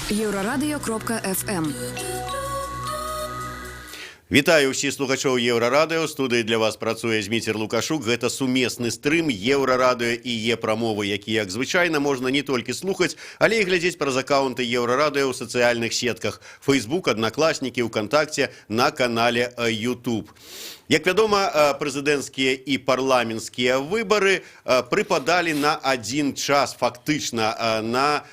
Еврорадио.ФМ. Вітаю ўсіх слухачоў Еўрарадыё. Студыі для вас працуе Зміцер Лукашук. Гэта сумесны стрым Еўрарадыё і Е-прамовы, які, як звычайна, можна не толькі слухаць, але і глядзець праз акаунты Еўрарадыё ў сацыяльных сетках Facebook, Аднакласнікі, УКонтакце, на канале YouTube. Як вядома, прэзідэнцкія і парламенцкія выбары прыпадалі на адзін час, фактычна на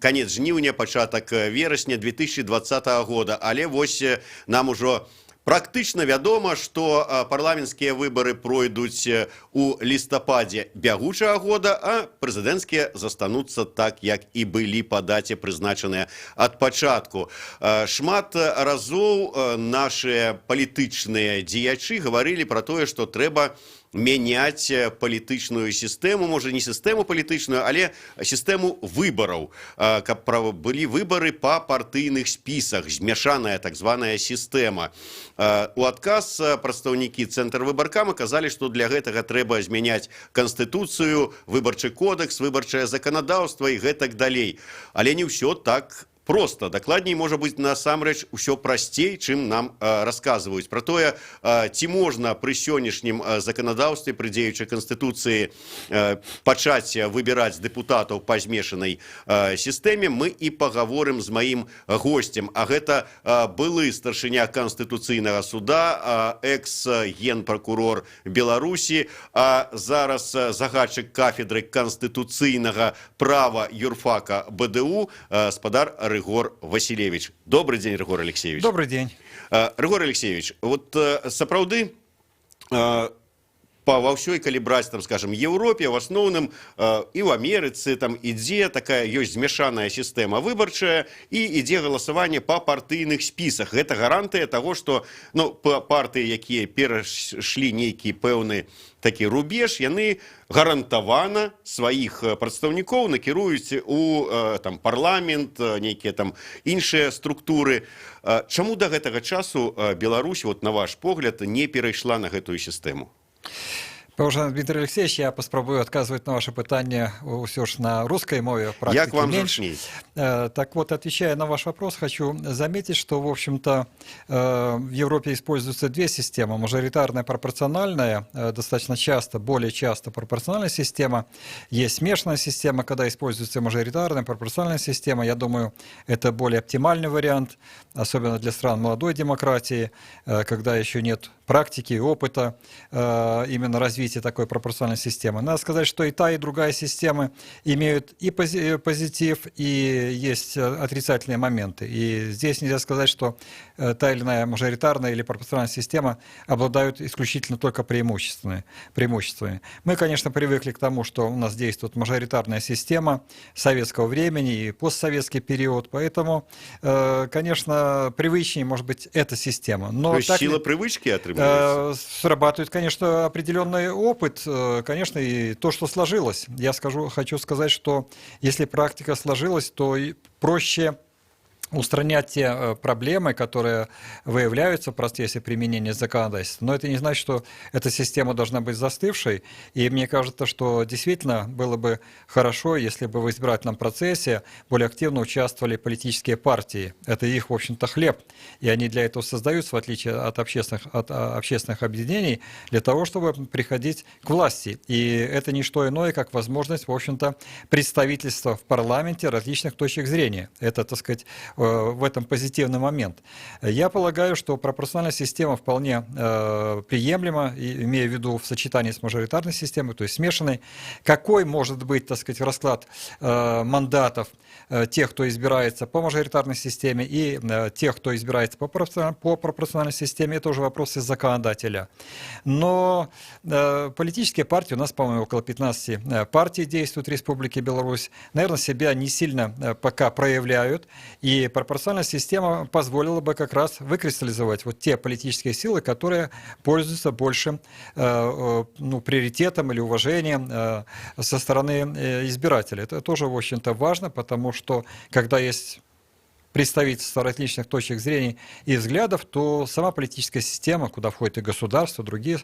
канец жніўня, пачатак верасня 2020 года. Але вось нам ужо практычна вядома, што парламенцкія выбары пройдуць у лістападзе бягучага года, а прэзідэнцкія застануцца так, як і былі па даце прызначаныя ад пачатку. Шмат разоў нашыя палітычныя дзеячы гаварылі пра тое, што трэба мяняць палітычную сістэму, можа не сістэму палітычную, але сістэму выбараў, каб былі выбары па партыйных спісах, змяшаная так званая сістэма. У адказ прадстаўнікі Цэнтрвыбаркама казалі, што для гэтага трэба змяняць канстытуцыю, выбарчы кодэкс, выбарчае заканадаўства і гэтак далей. Але не ўсё так проста. Дакладней, можа быць, насамрэч усё прасцей, чым нам расказваюць. Пра тое, ці можна пры сённяшнім заканадаўстве, пры дзеючай канстытуцыі пачаць выбіраць дэпутатаў па змешанай сістэме, мы і пагаворым з маім госцем. А гэта былы старшыня Канстытуцыйнага суда, экс-генпракурор Беларусі, а зараз загадчык кафедры канстытуцыйнага права юрфака БДУ, спадар Рыгор Василевич. Добрый день, Рыгор Алексеевич. Добрый день. Рыгор Алексеевич, вот сапраўды па ва ўсёй, калі браць, там, скажем, Еўропе, в асноўным і ў Амерыцы там ідзе такая, ёсць змяшаная сістэма выбарчая і ідзе галасаванне па партыйных спісах. Гэта гарантыя таго, што партыі, якія перайшлі нейкі пэўны такі рубеж, яны гарантавана сваіх прадстаўнікоў накіруюць у парламент, нейкія там іншыя структуры. Чаму да гэтага часу Беларусь, на ваш погляд, не перайшла на гэтую сістэму? Уважаемый Дмитрий Алексеевич, я поспробую отказывать на ваше питание все ж на русской мове. Як вам зручней? Так вот, отвечая на ваш вопрос, хочу заметить, что, в общем-то, в Европе используются две системы. Мажоритарная, пропорциональная, достаточно часто, более часто пропорциональная система. Есть смешанная система, когда используется мажоритарная, пропорциональная система. Я думаю, это более оптимальный вариант, особенно для стран молодой демократии, когда еще нет практики и опыта именно развития такой пропорциональной системы. Надо сказать, что и та, и другая системы имеют и позитив, и есть отрицательные моменты. И здесь нельзя сказать, что та или иная мажоритарная или пропорциональная система обладают исключительно только преимуществами. Мы, конечно, привыкли к тому, что у нас действует мажоритарная система советского времени и постсоветский период, поэтому, конечно, привычнее может быть эта система. Но то есть сила привычки отрывается? Срабатывает, конечно, определенный опыт, конечно, и то, что сложилось. Я хочу сказать, что если практика сложилась, то проще устранять те проблемы, которые выявляются в процессе применения законодательства. Но это не значит, что эта система должна быть застывшей. И мне кажется, что действительно было бы хорошо, если бы в избирательном процессе более активно участвовали политические партии. Это их, в общем-то, хлеб. И они для этого создаются, в отличие от общественных объединений, для того, чтобы приходить к власти. И это не что иное, как возможность, в общем-то, представительства в парламенте различных точек зрения. Это, так сказать, в этом позитивный момент. Я полагаю, что пропорциональная система вполне приемлема, имея в виду в сочетании с мажоритарной системой, то есть смешанной. Какой может быть, так сказать, расклад мандатов тех, кто избирается по мажоритарной системе, и тех, кто избирается по пропорциональной системе, это уже вопрос из законодателя. Но политические партии, у нас, по-моему, около 15 партий действуют в Республике Беларусь, наверное, себя не сильно пока проявляют, и пропорциональная система позволила бы как раз выкристаллизовать вот те политические силы, которые пользуются большим приоритетом или уважением со стороны избирателей. Это тоже, в общем-то, важно, потому что когда есть представительства различных точек зрения и взглядов, то сама политическая система, куда входит и государство, другие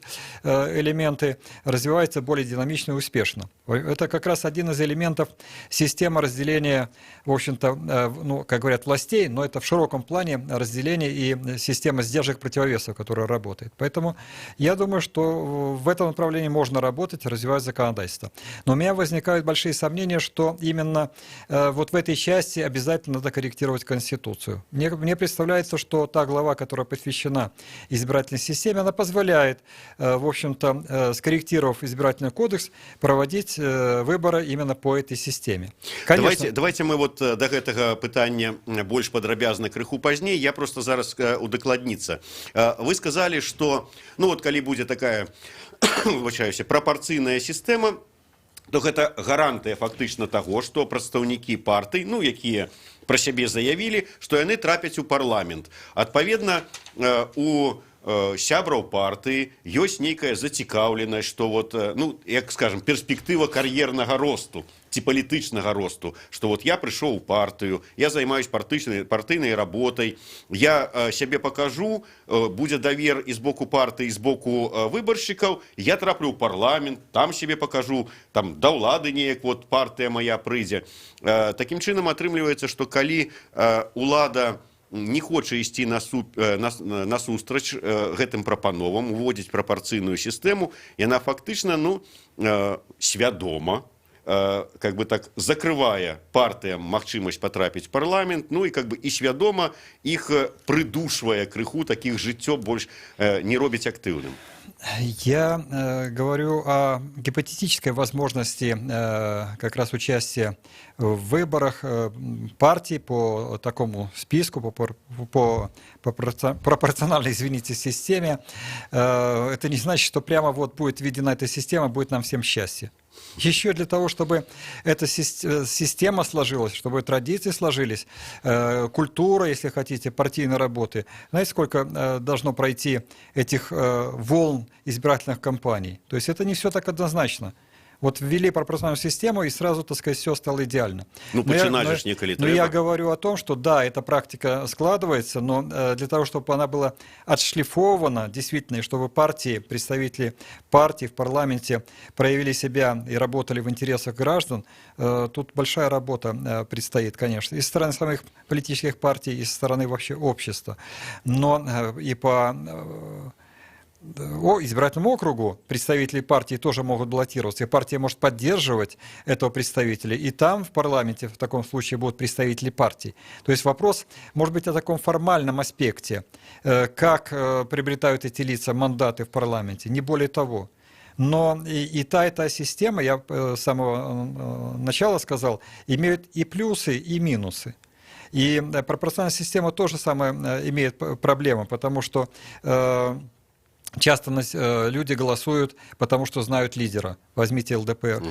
элементы, развивается более динамично и успешно. Это как раз один из элементов системы разделения, в общем-то, ну, как говорят, властей, но это в широком плане разделение и система сдержек противовесов, которая работает. Поэтому я думаю, что в этом направлении можно работать, развивать законодательство. Но у меня возникают большие сомнения, что именно вот в этой части обязательно надо корректировать Конституцию. Мне представляется, что та глава, которая посвящена избирательной системе, она позволяет, в общем-то, скорректировав избирательный кодекс, проводить выборы именно по этой системе. Конечно... Давайте мы вот до гэтага пытання больш падрабязна крыху пазней. Я просто зараз удакладніцца. Вы сказали, что, ну вот, калі будзе такая, выбачаюся, прапорцыйная система, то гэта гарантыя фактычна таго, што прадстаўнікі партый, ну, якія пра сябе заявілі, што яны трапяць у парламент. Адпаведна, у сябраў партыі ёсць нейкая зацікаўленасць, што вот, ну, як скажем, перспектыва кар'ернага росту ці палітычнага росту, што вот я прыйшоў у партыю, я займаюсь партыйнай работай, я сябе пакажу, будзе давер і з боку партыі, і з боку выбаршчыкаў, я траплю ў парламент, там сябе пакажу, там да ўлады неяк вот партыя моя прыйдзе. Такім чынам атрымліваецца, што калі ўлада не хоча ісці насустрач гэтым прапановам, уводзіць прапорцыйную сістэму, яна фактычна, ну, свядома, как бы так закрывая партыям магчымасць патрапіць в парламент, ну и как бы и свядома іх прыдушвае крыху, таких жыццё больш не робіць актыўным. Я говорю о гипотетической возможности как раз участия в выборах партий по такому списку, по пропорциональной, извините, системе. Это не значит, что прямо вот будет введена эта система, будет нам всем счастье. Еще для того, чтобы эта система сложилась, чтобы традиции сложились, культура, если хотите, партийной работы. Знаете, сколько должно пройти этих волн избирательных кампаний? То есть это не все так однозначно. Вот ввели пропорциональную систему, и сразу, так сказать, все стало идеально. Ну, починали ж неколи но я говорю о том, что да, эта практика складывается, но для того, чтобы она была отшлифована, действительно, и чтобы партии, представители партий в парламенте проявили себя и работали в интересах граждан, тут большая работа предстоит, конечно, и со стороны самих политических партий, и со стороны вообще общества. Но и по избирательному округу представители партии тоже могут баллотироваться, и партия может поддерживать этого представителя, и там в парламенте в таком случае будут представители партий. То есть вопрос, может быть, о таком формальном аспекте, как приобретают эти лица мандаты в парламенте, не более того. Но и та система, я с самого начала сказал, имеют и плюсы, и минусы. И пропорциональная система тоже самое имеет проблемы, потому что часто люди голосуют, потому что знают лидера. Возьмите ЛДПР.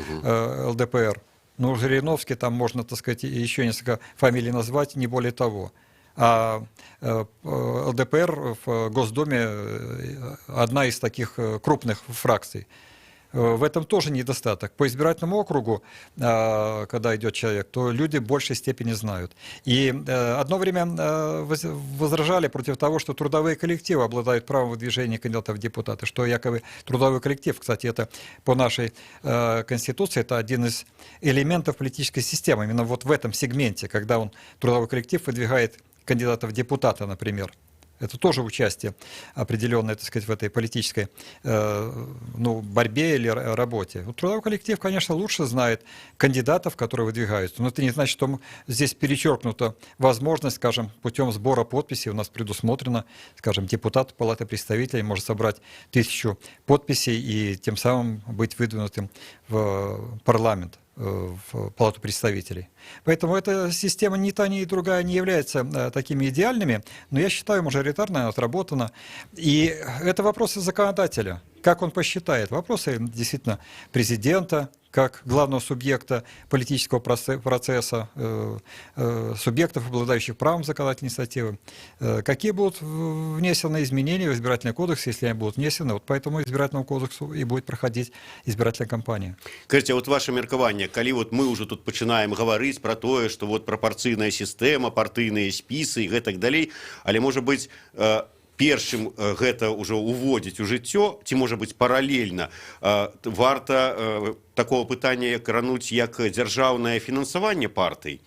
ЛДПР. Ну, Жириновский, там можно, так сказать, еще несколько фамилий назвать, не более того. А ЛДПР в Госдуме одна из таких крупных фракций. В этом тоже недостаток. По избирательному округу, когда идет человек, то люди в большей степени знают. И одно время возражали против того, что трудовые коллективы обладают правом выдвижения кандидатов в депутаты, что якобы трудовой коллектив, кстати, это по нашей Конституции, это один из элементов политической системы, именно вот в этом сегменте, когда трудовой коллектив выдвигает кандидатов в депутаты, например. Это тоже участие определенное, так сказать, в этой политической борьбе или работе. Трудовой коллектив, конечно, лучше знает кандидатов, которые выдвигаются, но это не значит, что здесь перечеркнута возможность, скажем, путем сбора подписей, у нас предусмотрено, скажем, депутат Палаты представителей может собрать 1000 подписей и тем самым быть выдвинутым в парламент, в Палату представителей. Поэтому эта система ни та, ни другая не является такими идеальными, но я считаю, мажоритарно отработана. И это вопросы законодателя. Как он посчитает? Вопросы действительно президента, как главного субъекта политического процесса, субъектов, обладающих правом законодательной инициативы. Какие будут внесены изменения в избирательный кодекс, если они будут внесены, вот по этому избирательному кодексу и будет проходить избирательная кампания. Скажите, вот ваше меркаванне, калі вот мы уже тут начинаем говорить про то, что вот пропорцыйная система, партыйныя спісы и гэтак далей, але может быть першым гэта ўжо уводзіць у жыццё, ці можа быць паралельна варта такого пытання крануць як дзяржаўнае фінансаванне партый,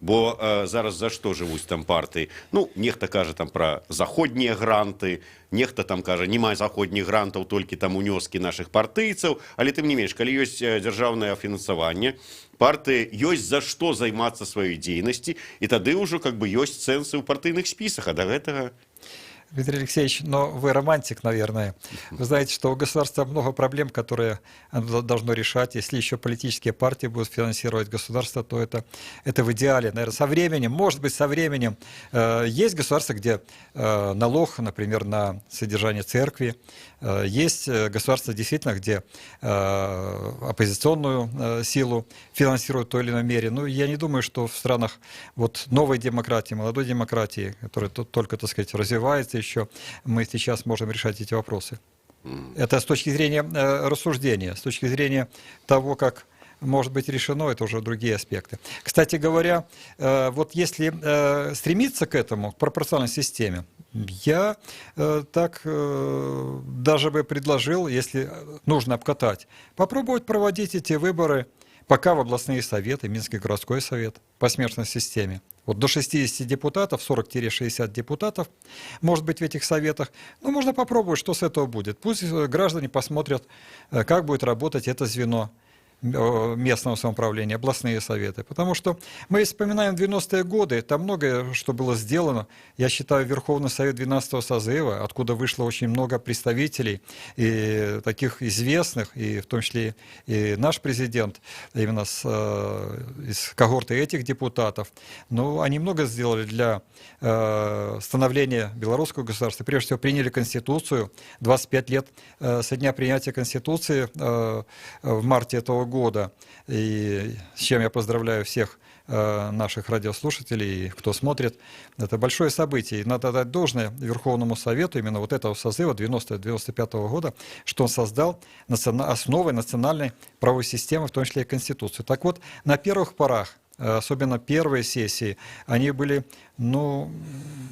бо зараз за што жывуць там партыі? Ну, нехта кажа там пра заходнія гранты, нехта там кажа, няма заходніх грантаў, толькі там унёскі нашых партыйцаў, але тым не менш, калі ёсць дзяржаўнае фінансаванне, партыі ёсць за што займацца сваёй дзейнасці, і тады ўжо как бы ёсць сэнсы ў партыйных спісах, а да гэтага... Дмитрий Алексеевич, но вы романтик, наверное. Вы знаете, что у государства много проблем, которые оно должно решать. Если еще политические партии будут финансировать государство, то это в идеале. Наверное, со временем, может быть, со временем. Есть государства, где налог, например, на содержание церкви. Есть государства, действительно, где оппозиционную силу финансируют в той или иной мере. Ну, я не думаю, что в странах вот новой демократии, молодой демократии, которая только, так сказать, развивается еще, мы сейчас можем решать эти вопросы. Это с точки зрения рассуждения, с точки зрения того, как может быть решено, это уже другие аспекты. Кстати говоря, вот если стремиться к этому, к пропорциональной системе, я так даже бы предложил, если нужно обкатать, попробовать проводить эти выборы пока в областные советы, Минский городской совет по смешанной системе. Вот до 60 депутатов, 40-60 депутатов, может быть, в этих советах. Ну, можно попробовать, что с этого будет. Пусть граждане посмотрят, как будет работать это звено местного самоуправления, областные советы. Потому что мы вспоминаем 90-е годы, там многое, что было сделано. Я считаю, Верховный Совет 12-го созыва, откуда вышло очень много представителей, и таких известных, и в том числе и наш президент, именно из когорты этих депутатов. Но они много сделали для становления белорусского государства. Прежде всего, приняли Конституцию. 25 лет со дня принятия Конституции в марте этого года, и с чем я поздравляю всех наших радиослушателей, кто смотрит. Это большое событие. И надо дать должное Верховному Совету именно вот этого созыва 90-95 года, что он создал основой национальной правовой системы, в том числе и Конституцию. Так вот, на первых порах, особенно первые сессии, они были, ну,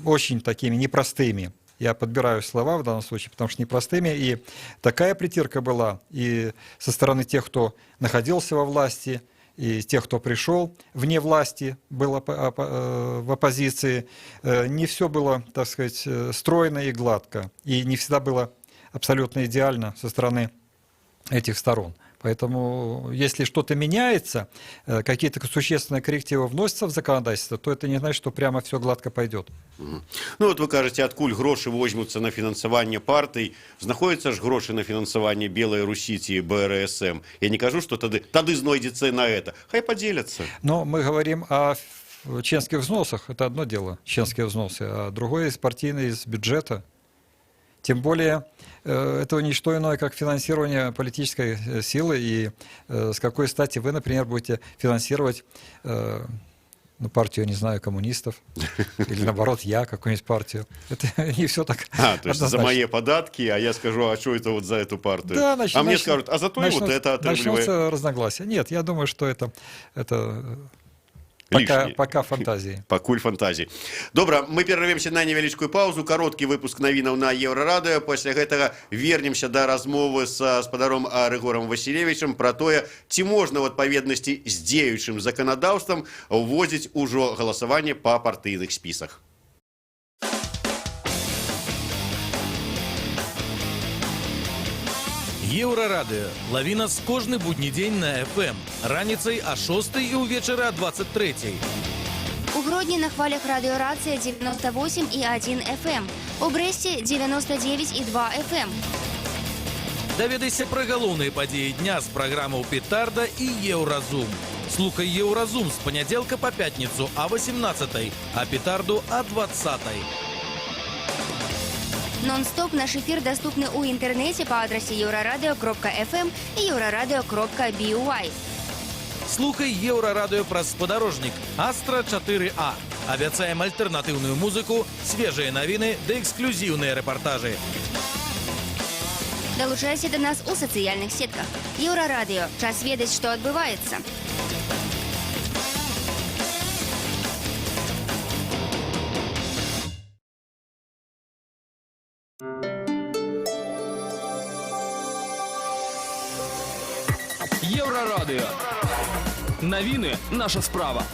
очень такими непростыми. Я подбираю слова в данном случае, потому что непростыми. И такая притирка была и со стороны тех, кто находился во власти, и тех, кто пришел вне власти, был в оппозиции. Не все было, так сказать, стройно и гладко. И не всегда было абсолютно идеально со стороны этих сторон. Поэтому, если что-то меняется, какие-то существенные коррективы вносятся в законодательство, то это не значит, что прямо все гладко пойдет. Ну, вот вы кажете, адкуль гроши возьмутся на финансование партий, знаходятся ж гроши на финансование Белой Руси и БРСМ. Я не кажу, что тады знойдется на это. Хай поделятся. Но мы говорим о членских взносах, это одно дело, членские взносы, а другое из партийной, из бюджета. Тем более, это не что иное, как финансирование политической силы, и с какой стати вы, например, будете финансировать партию, не знаю, коммунистов, или наоборот, я какую-нибудь партию. Это не все так то есть за мои податки, а я скажу, а что это вот за эту партию? Да, а мне скажут, а зато и вот это отрывливает. Начнутся разногласия. Нет, я думаю, что это пока фантазии. Пакуль фантазии. Добра, мы перервемся на невялічкую паузу, кароткі выпуск навінаў на Еўрарадыё. Пасля гэтага вернемся да размовы са спадаром Рыгорам Васілевічам пра тое, ці можна ў адпаведнасці з дзеючым заканадаўствам уводзіць ужо галасаванне па партыйных спісах. Еўрарадыё. Лаві нас кожны будні дзень на FM. Раніцай о 6 і ўвечары о 23. У Гродні на хвалях радіорація 98,1 FM. У Брэсце 99,2 FM. Даведайся пра галоўныя падзеі дня з праграмаў «Петарда» і «Еўразум». Слухай «Еўразум» з панядзелка па пятніцу о 18, а «Петарду» о 20. Нон-стоп наш эфир доступны у интернете по адресе euroradio.fm и euroradio.by. Слухай Еўрарадыё праз спадарожнік Астра 4А. Абяцаем альтэрнатыўную музыку, свежыя навіны ды эксклюзіўныя рэпартажы. Долучайся до нас у социальных сетках. Еврорадио. Час ведать, что отбывается. Еврорадио. Новины – наша справа.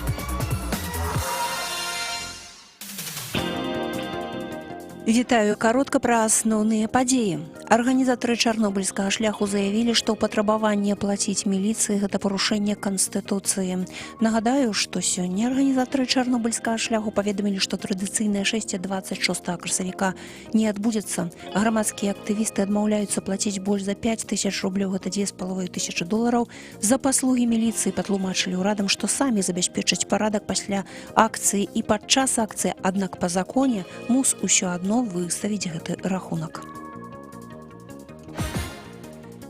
Вітаю, каротка пра асноўныя падзеі. Арганізатары чарнобыльскага шляху заявілі, што патрабаванне плаціць міліцыі – гэта парушэнне Канстытуцыі. Нагадаю, што сёння арганізатары чарнобыльскага шляху паведамілі, што традыцыйнае шэсце 26 красавіка не адбудзецца. Грамадскія актывісты адмаўляюцца плаціць больш за 5000 рублёў, гэта $2500, за паслугі міліцыі. Патлумачылі ўрадам, што самі забяспечаць парадак пасля акцыі і падчас акцыі, аднак па законе мус усё адно выставіць гэты рахунак.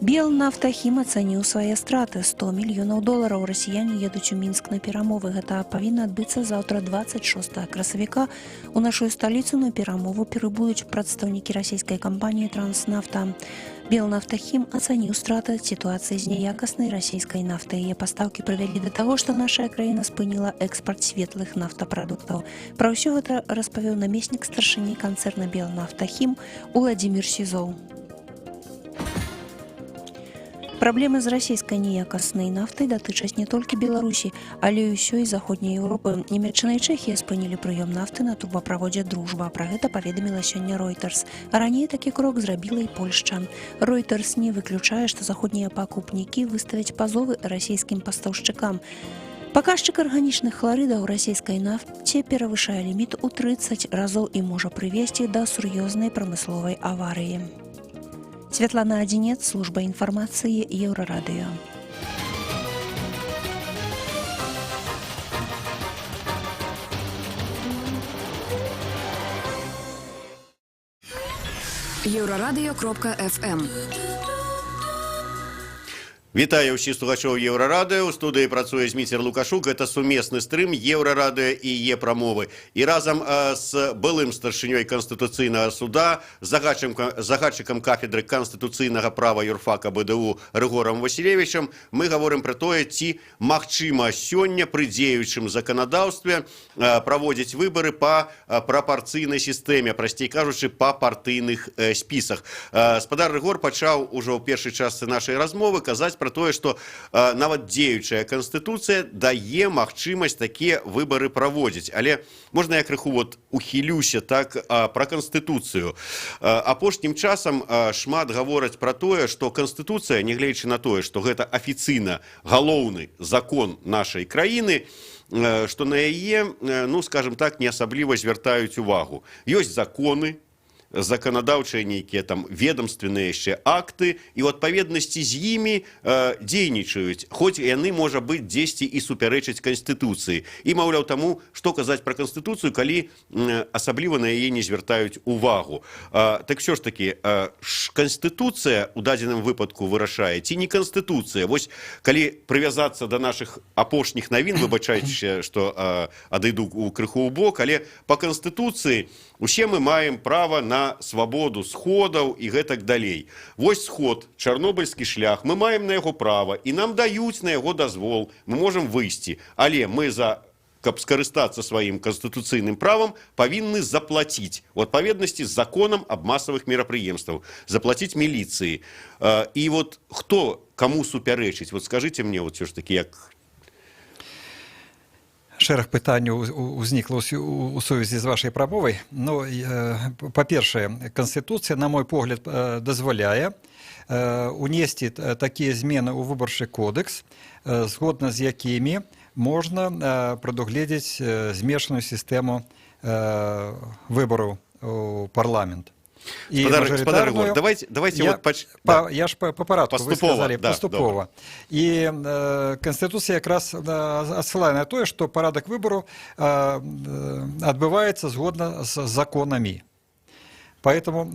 Белнафтахім ацаніў свае страты. $100 мільёнаў. Расіяне едуць у Мінск на перамовы. Гэта павінна адбыцца заўтра 26 красавіка. У нашу сталіцу на перамову прыбудуць прадстаўнікі расійскай кампаніі «Транснафта». Белнафтахім ацаніў страты сітуацыі з няякаснай расійскай нафты. Яе пастаўкі прывялі да таго, што наша краіна спыніла экспарт светлых нафтапрадуктаў. Пра ўсё гэта распавёў намеснік старшыні канцэрна «Белнафтахім» Уладзімір Сізоў. Праблемы з расійскай неякаснай нафтай датычаць не толькі Беларусі, але і ўсёй заходняй Еўропы. Нямецчына і Чэхія спынілі прыём нафты на трубаправодзе «Дружба». Пра гэта паведаміла сёння Reuters. Раней такі крок зрабіла і Польшча. Reuters не выключае, што заходнія пакупнікі выставяць пазовы расійскім пастаўшчыкам. Паказчык арганічных хларыдаў расійскай нафце перавышае ліміт у 30 разоў і можа прывесці да сур'ёзнай прамысловай аварыі. Светлана Адзінец, служба інфармацыі Еўрарадыё. Еврорадио.FM. Вітаю ўсіх слухачоў Еўрарадыё. У студыі працуе Зміцер Лукашук. Гэта сумесны стрым Еўрарадыё і Е-прамовы. І разам з былым старшынёй Канстытуцыйнага суда, загадчыкам кафедры канстытуцыйнага права юрфака БДУ Рыгорам Васілевічам мы гаворым пра тое, ці магчыма сёння пры дзеючым заканадаўстве праводзіць выбары па прапарцыйнай сістэме, прасцей кажучы, па партыйных спісах. Спадар Рыгор пачаў ужо ў першай частцы нашай размовы казаць пра тое, што нават дзеючая Канстытуцыя дае магчымасць такія выбары праводзіць. Але можна я крыху ухілюся так пра Канстытуцыю. Апошнім часам шмат гавораць пра тое, што Канстытуцыя, нягледзячы на тое, што гэта афіцыйна галоўны закон нашай краіны, што на яе, скажем так, не асабліва звяртаюць увагу. Ёсць законы, заканадаўчыя нейкія там ведомственныя яшчэ акты, і ў адпаведнасці з імі дзейнічаюць, хоць яны, можа быць, дзесьці і супярэчаць Канстытуцыі. І, маўляў, таму, што казаць пра Канстытуцыю, калі асабліва на яе не звяртаюць увагу. Так що ж такі, Канстытуцыя ў дадзеным выпадку вырашае, ці не Канстытуцыя? Вось, калі прывязацца да нашых апошніх навін, выбачайце, што адыду крыху ў бок, але па Канстытуцыі усе мы маем права на свабоду сходаў і гэтак далей. Вось сход, чарнобыльскі шлях, мы маем на яго права, і нам даюць на яго дазвол, мы можам выйсці, але мы каб скарыстацца сваім канстытуцыйным правам, павінны заплаціць у адпаведнасці з законам аб масавых мерапрыемстваў, заплаціць міліцыі. І хто каму супярэчыць? Скажыце мне, ўсё ж такі, як... Шэраг пытанняў узнікла ў сувязі з вашай прамовай. Па-першае, Канстытуцыя, на мой погляд, дазваляе унесці такія змены ў выбарчы кодекс, згодна з якімі можна прадугледзець змешаную сістэму выбараў у парламент. Спадар Рыгор, давайте я ж по парадку, вы сказали, паступова. І Канстытуцыя якраз адсылае на тое, што парадак выбару адбываецца згодна з законамі. Поэтому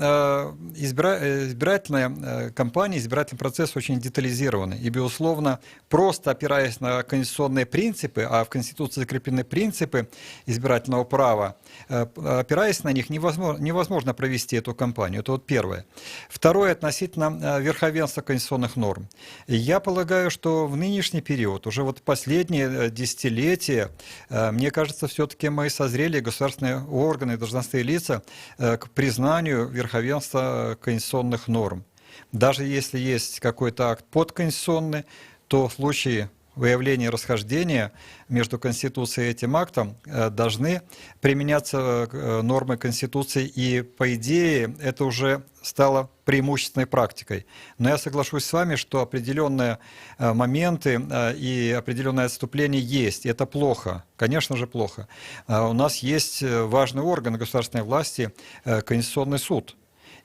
избирательная кампания, избирательный процесс очень детализированный. И, безусловно, просто опираясь на конституционные принципы, а в Конституции закреплены принципы избирательного права, опираясь на них, невозможно провести эту кампанию. Это вот первое. Второе, относительно верховенства конституционных норм. Я полагаю, что в нынешний период, уже вот последние десятилетия, мне кажется, все-таки мы созрели, государственные органы, должностные лица, к признанию верховенства конституционных норм. Даже если есть какой-то акт подконституционный, то в случае выявления расхождения между Конституцией и этим актом должны применяться нормы Конституции, и, по идее, это уже стало преимущественной практикой. Но я соглашусь с вами, что определенные моменты и определенное отступление есть. И это плохо, конечно же, плохо. У нас есть важный орган государственной власти – Конституционный суд.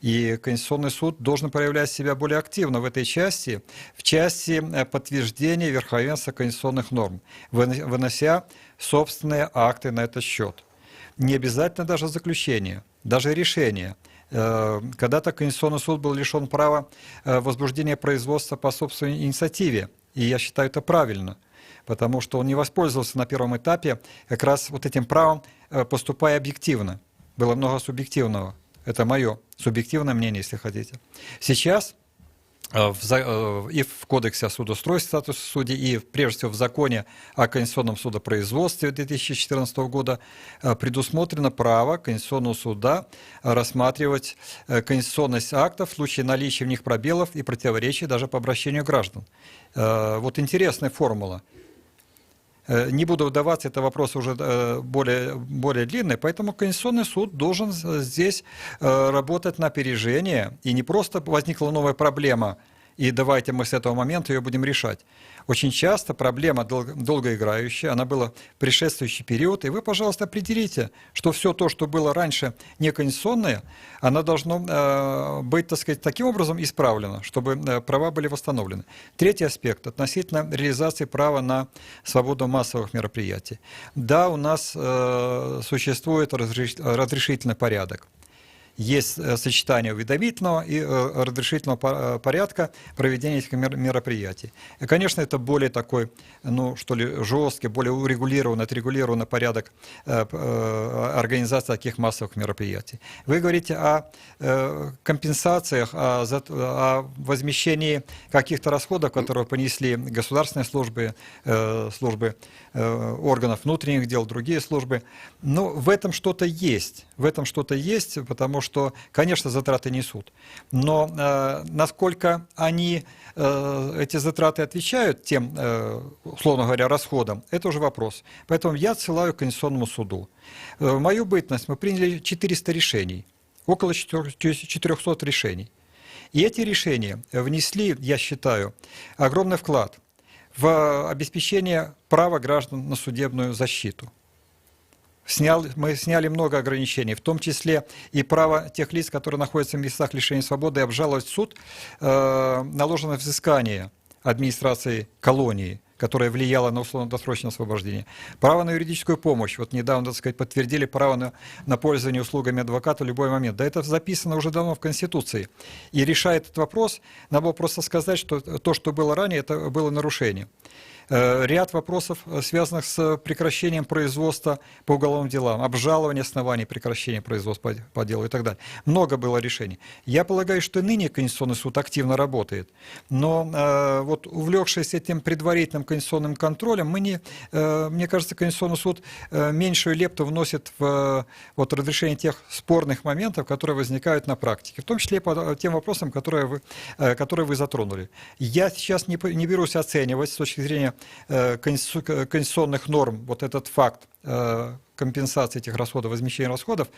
И Конституционный суд должен проявлять себя более активно в этой части, в части подтверждения верховенства конституционных норм, вынося собственные акты на этот счет. Не обязательно даже заключение, даже решение. Когда-то Конституционный суд был лишен права возбуждения производства по собственной инициативе, и я считаю это правильно, потому что он не воспользовался на первом этапе как раз вот этим правом, поступая объективно. Было много субъективного. Это мое субъективное мнение, если хотите. Сейчас и в Кодексе о судоустройстве статуса судей, и прежде всего в Законе о конституционном судопроизводстве 2014 года предусмотрено право Конституционного суда рассматривать конституционность актов в случае наличия в них пробелов и противоречий даже по обращению граждан. Вот интересная формула. Не буду вдаваться, это вопрос уже более длинный, поэтому Конституционный суд должен здесь работать на опережение, и не просто возникла новая проблема, и давайте мы с этого момента ее будем решать. Очень часто проблема долгоиграющая, она была в предшествующий период, и вы, пожалуйста, определите, что все то, что было раньше неконституционное, оно должно быть, так сказать, таким образом исправлено, чтобы права были восстановлены. Третий аспект относительно реализации права на свободу массовых мероприятий. Да, у нас существует разрешительный порядок. Есть сочетание уведомительного и разрешительного порядка проведения этих мероприятий. И, конечно, это более такой, жесткий, более отрегулированный порядок организации таких массовых мероприятий. Вы говорите о компенсациях, о возмещении каких-то расходов, которые понесли государственные службы, органов внутренних дел, другие службы. Но в этом что-то есть. Потому что, конечно, затраты несут. Но насколько эти затраты отвечают тем, условно говоря, расходам, это уже вопрос. Поэтому я отсылаю к Конституционному суду. В мою бытность мы приняли 400 решений, около 400 решений. И эти решения внесли, я считаю, огромный вклад в обеспечение права граждан на судебную защиту. Мы сняли много ограничений, в том числе и право тех лиц, которые находятся в местах лишения свободы, обжаловать в суд наложенное взыскание администрации колонии, которая влияла на условно-досрочное освобождение. Право на юридическую помощь. Вот недавно, так сказать, подтвердили право на пользование услугами адвоката в любой момент. Да это записано уже давно в Конституции. И решая этот вопрос, надо было просто сказать, что то, что было ранее, это было нарушение. Ряд вопросов, связанных с прекращением производства по уголовным делам, обжалование оснований прекращения производства по делу и так далее. Много было решений. Я полагаю, что ныне Конституционный суд активно работает, но вот увлекшись этим предварительным конституционным контролем, мне кажется, Конституционный суд меньшую лепту вносит в разрешение тех спорных моментов, которые возникают на практике, в том числе по тем вопросам, которые вы затронули. Я сейчас не берусь оценивать с точки зрения конституционных норм вот этот факт компенсации этих расходов, возмещения расходов,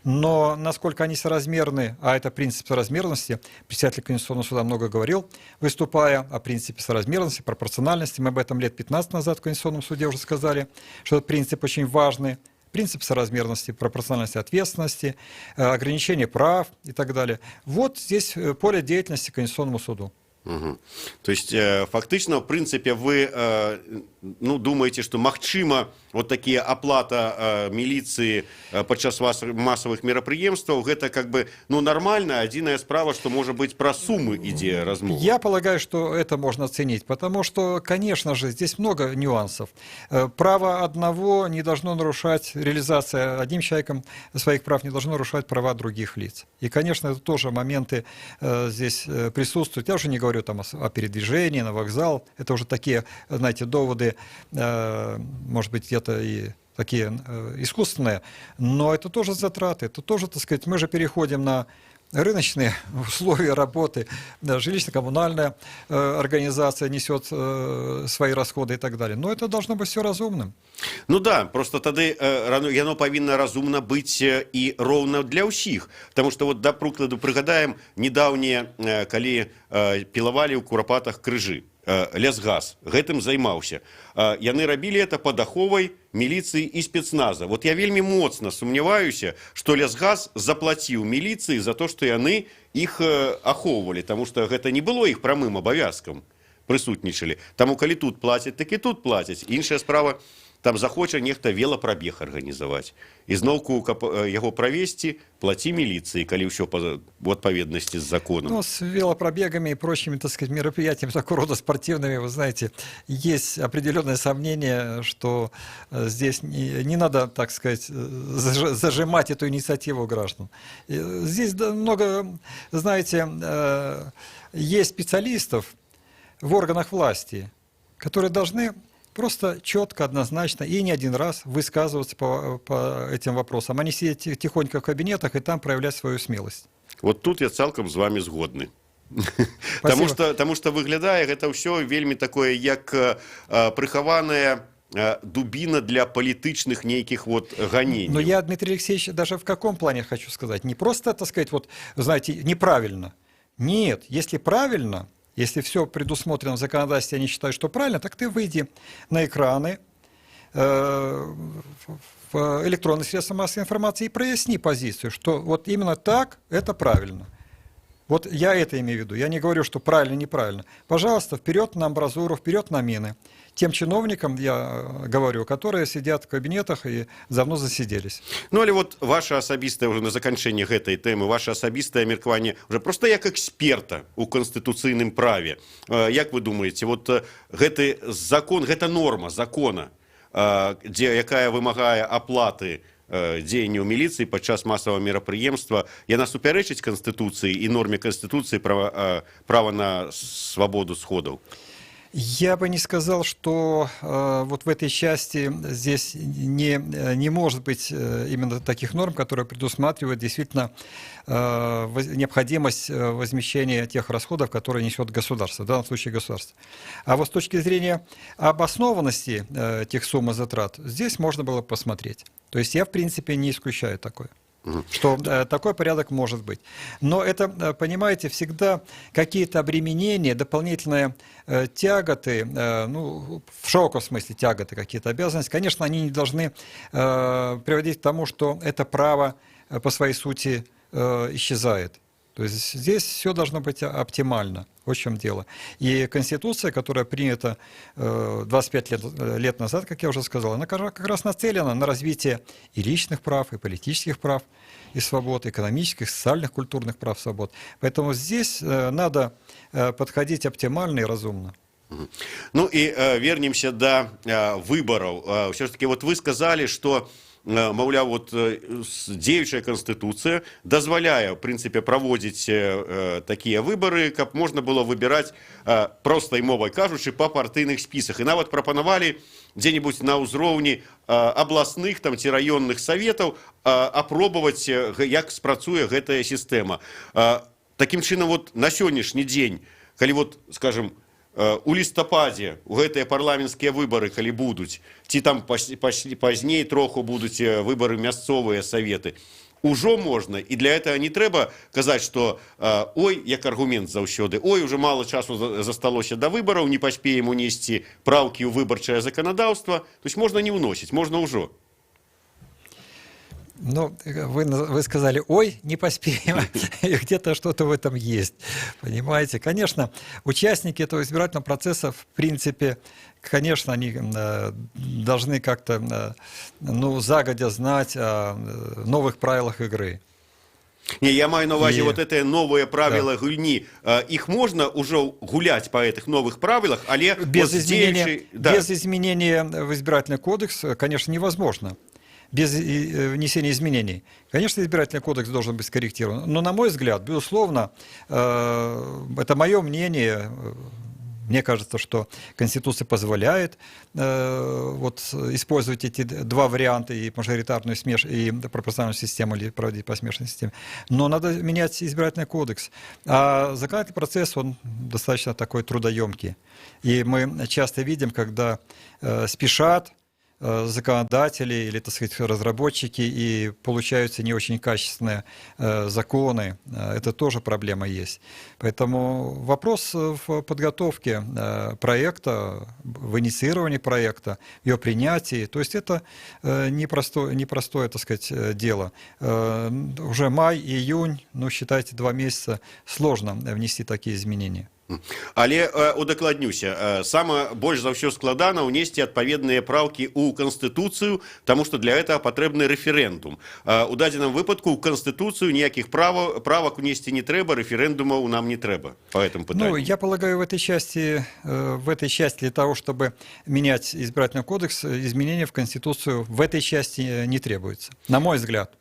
но насколько они соразмерны, а это принцип соразмерности, председатель Конституционного суда много говорил, выступая о принципе соразмерности, пропорциональности, мы об этом лет 15 назад в Конституционном суде уже сказали, что этот принцип очень важный, принцип соразмерности, пропорциональности ответственности, ограничение прав и так далее. Вот здесь поле деятельности Конституционному суду. Угу. То есть, фактично, в принципе, вы думаете, что магчыма вот такие оплата милиции падчас массовых мерапрыемств, это как бы нормально, одиная справа, что, может быть, про суммы идея размова. Я полагаю, что это можно оценить, потому что, конечно же, здесь много нюансов. Право одного не должно нарушать, реализация одним человеком своих прав не должно нарушать права других лиц. И, конечно, это тоже моменты здесь присутствуют. Я уже не говорю там о передвижении на вокзал. Это уже такие, знаете, доводы, может быть, где-то и такие искусственные, но это тоже затраты, это тоже, так сказать, мы же переходим на рыночные условия работы, жилищно-коммунальная организация несет свои расходы и так далее. Но это должно быть все разумным. Ну да, просто тады яно павінна разумна быць і роўна для ўсіх. Таму што вот, да прыкладу, прыгадаем недаўнія, калі пілавалі ў курапатах крыжы. Лясгаз гэтым займаўся. Яны рабілі это пад аховай міліцыі і спецназа. Вот я вельмі моцна сумняваюся, што Лясгаз заплаціў міліцыі за то, што яны іх ахоўвалі, таму што гэта не было іх прамым абавязкам, прысутнічалі. Таму калі тут плацяць, так і тут плацяць. Іншая справа, там захоча нехта велапрабег арганізаваць. І зноўку, каб яго правесці, плаці милиции, коли все в отповедности с законом. Ну, с велопробегами и прочими, так сказать, мероприятиями такого рода спортивными, вы знаете, есть определенное сомнение, что здесь не надо, так сказать, зажимать эту инициативу граждан. Здесь много, знаете, есть специалистов в органах власти, которые должны просто четко, однозначно и не один раз высказываться по этим вопросам, а не сидеть тихонько в кабинетах и там проявлять свою смелость. Вот тут я цалкам з вами згодны. Таму што выглядае гэта ўсё вельмі такое, як прыхаваная дубина для политичных неких вот гонений. Но я, Дмитрий Алексеевич, даже в каком плане хочу сказать? Не просто, так сказать, вот, знаете, неправильно. Нет, если правильно, если все предусмотрено в законодательстве, они считают, что правильно, так ты выйди на экраны, в электронные средства массовой информации и проясни позицию, что вот именно так это правильно. Вот я это имею в виду. Я не говорю, что правильно, неправильно. Пожалуйста, вперед на амбразуру, вперед на мины. Тем чиновникам, я говорю, которые сидят в кабинетах и давно засиделись. Ну, але вот ваше асабістае уже на заканчэнне гэтай тэмы, ваше асабістае меркаванне уже просто як эксперта у канстытуцыйным праве. Як вы думаете, вот гэты закон, гэта норма закона, якая вымагае аплаты дзеянняў міліцыі падчас масавага мерапрыемства, яна супярэчыць канстытуцыі і норме канстытуцыі права на свабоду сходаў? Я бы не сказал, что вот в этой части здесь не может быть именно таких норм, которые предусматривают действительно необходимость возмещения тех расходов, которые несет государство, в данном случае государство. А вот с точки зрения обоснованности тех сумм и затрат, здесь можно было посмотреть. То есть я, в принципе, не исключаю такое. Что такой порядок может быть. Но это, понимаете, всегда какие-то обременения, дополнительные тяготы, ну, в широком смысле тяготы, какие-то обязанности, конечно, они не должны приводить к тому, что это право по своей сути исчезает. То есть здесь все должно быть оптимально. Вот в чем дело. И Конституция, которая принята 25 лет назад, как я уже сказал, она как раз нацелена на развитие и личных прав, и политических прав, и свобод, экономических, социальных, культурных прав, свобод. Поэтому здесь надо подходить оптимально и разумно. Ну и вернемся до выборов. Все-таки вот вы сказали, что маўляў, вот дзеючая канстытуцыя дазваляе, в прынцыпе, праводзіць такія выбары, каб можна было выбіраць, простай мовай кажучы, па партыйных спісах. І нават прапанавалі дзе-небудзь на ўзроўні абласных там ці раённых саветаў апробаваць, як спрацуе гэтая сістэма. Такім чынам, вот на сённяшні дзень, калі вот, скажем, у лістападзе у гэтыя парламенцкія выбары, калі будуць, ці там пазней троху будуць выбары мясцовыя саветы, ужо можна, і для этого не трэба казаць, што ой, як аргумент заўсёды, ой, уже мало часу засталося да выбараў, не паспеем унесці праўкі ў выбарчае заканадаўства, то есть можна не ўносіць, можна ўжо. Ну, вы сказали, ой, не поспеем, и где-то что-то в этом есть, понимаете? Конечно, участники этого избирательного процесса, в принципе, конечно, они должны как-то, ну, загодя знать о новых правилах игры. Не, я маю на увазе И- вот это новые правила гульни. Их можно уже гулять по этих новых правилах, але Без вот изменения, действующий- да. без изменения в избирательный кодекс, конечно, невозможно. Без внесения изменений. Конечно, избирательный кодекс должен быть скорректирован. Но, на мой взгляд, безусловно, это мое мнение. Мне кажется, что Конституция позволяет вот, использовать эти два варианта, и мажоритарную и пропорциональную систему, или проводить по смешанной системе. Но надо менять избирательный кодекс. А законодательный процесс, он достаточно такой трудоемкий. И мы часто видим, когда спешат законодатели или, так сказать, разработчики, и получаются не очень качественные законы. Это тоже проблема есть. Поэтому вопрос в подготовке проекта, в инициировании проекта, в ее принятии, то есть это непростое, так сказать, дело. Уже май, июнь, ну, считайте, 2 месяца, сложно внести такие изменения. Але удакладнюся, сама больш за ўсё складана ўнесці адпаведныя праўкі ў Канстытуцыю, таму што для этого патрэбны рэферэндум. У дадзеным выпадку ў Канстытуцыю ніякіх правак унесці не трэба, рэферэндумаў нам не трэба по этому пытанню. Ну, я полагаю, в этой части для того, чтобы менять избирательный кодекс, изменения в Конституцию в этой части не требуется, на мой взгляд.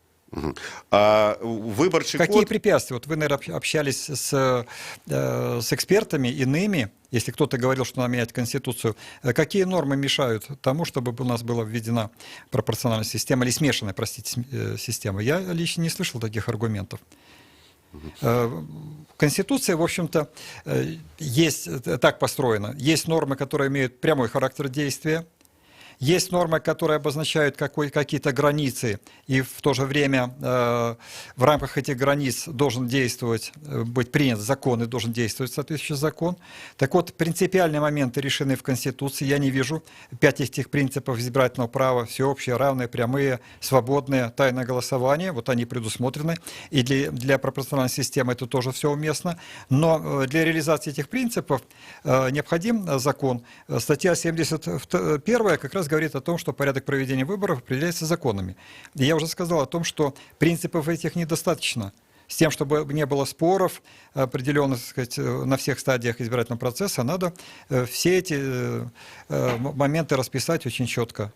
Выборчий Какие код... препятствия? Вот вы, наверное, общались с экспертами иными, если кто-то говорил, что надо менять Конституцию. Какие нормы мешают тому, чтобы у нас была введена пропорциональная система или смешанная, простите, система? Я лично не слышал таких аргументов. Конституция, в общем-то, есть так построена. Есть нормы, которые имеют прямой характер действия. Есть нормы, которые обозначают какие-то границы, и в то же время в рамках этих границ должен действовать, быть принят закон, и должен действовать соответствующий закон. Так вот, принципиальные моменты решены в Конституции. Я не вижу 5 этих принципов избирательного права: всеобщее, равное, прямые, свободное, тайное голосование. Вот они предусмотрены. И для пропорциональной системы это тоже все уместно. Но для реализации этих принципов необходим закон. Статья 71 как раз говорит о том, что порядок проведения выборов определяется законами. И я уже сказал о том, что принципов этих недостаточно. С тем, чтобы не было споров определенных, так сказать, на всех стадиях избирательного процесса, надо все эти моменты расписать очень четко.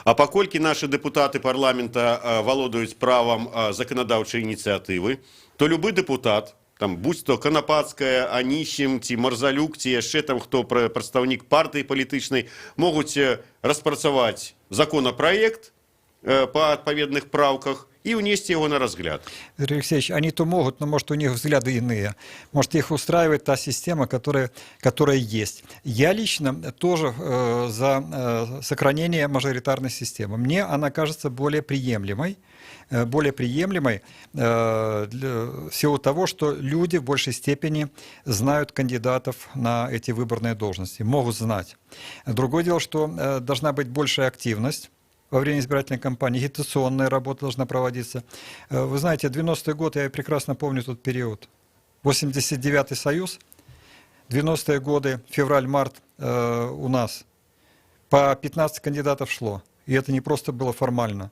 А паколькі наши депутаты парламента валодаюць правам законодаўчай ініцыятывы, то любы депутат, там, будь то Канапацкая, Анісім, ці Марзалюк, ці яшчэ там хто прадстаўнік партыі палітычнай, могуць распрацаваць законопроект по адпаведных праўках и унести его на разгляд. Юрий Алексеевич, они то могут, но может у них взгляды иные. Может их устраивает та система, которая есть. Я лично тоже за сохранение мажоритарной системы. Мне она кажется более приемлемой в силу того, что люди в большей степени знают кандидатов на эти выборные должности, могут знать. Другое дело, что должна быть большая активность во время избирательной кампании, агитационная работа должна проводиться. Вы знаете, 90-й год, я прекрасно помню тот период. 89-й Союз, 90-е годы, февраль-март у нас по 15 кандидатов шло. И это не просто было формально,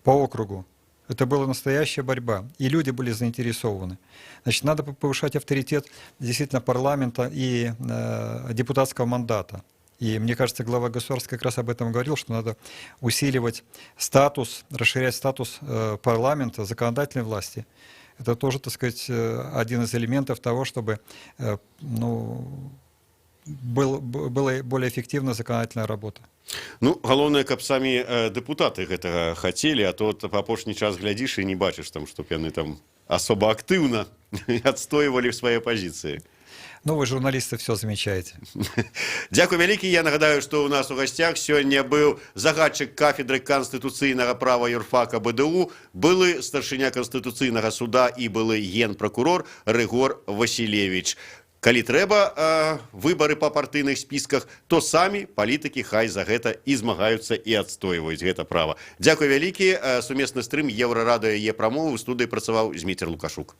по округу. Это была настоящая борьба, и люди были заинтересованы. Значит, надо повышать авторитет действительно парламента и депутатского мандата. И мне кажется, глава государства как раз об этом говорил, что надо усиливать статус, расширять статус парламента, законодательной власти. Это тоже, так сказать, один из элементов того, чтобы была более эффективная законодательная работа. Ну, галоўнае, каб самі дэпутаты гэтага хацелі, а то па апошні час глядзіш і не бачыш, там, што яны там асоба актыўна адстойвалі свае пазіцыі. Ну, вы, журналисты, все замечаете. Дякую вялікі. Я нагадаю, што ў нас у гасцях сёння быў загадчык кафедры канстытуцыйнага права юрфака БДУ, былы старшыня Канстытуцыйнага суда і былы генпракурор Рыгор Васілевіч. Калі трэба выбары па партыйных спісках, то самі палітыкі хай за гэта і змагаюцца і адстойваюць гэта права. Дзякуй вялікі. Сумесны стрым Еўрарадыё Е-прамовы. У студыі працаваў Зміцер Лукашук.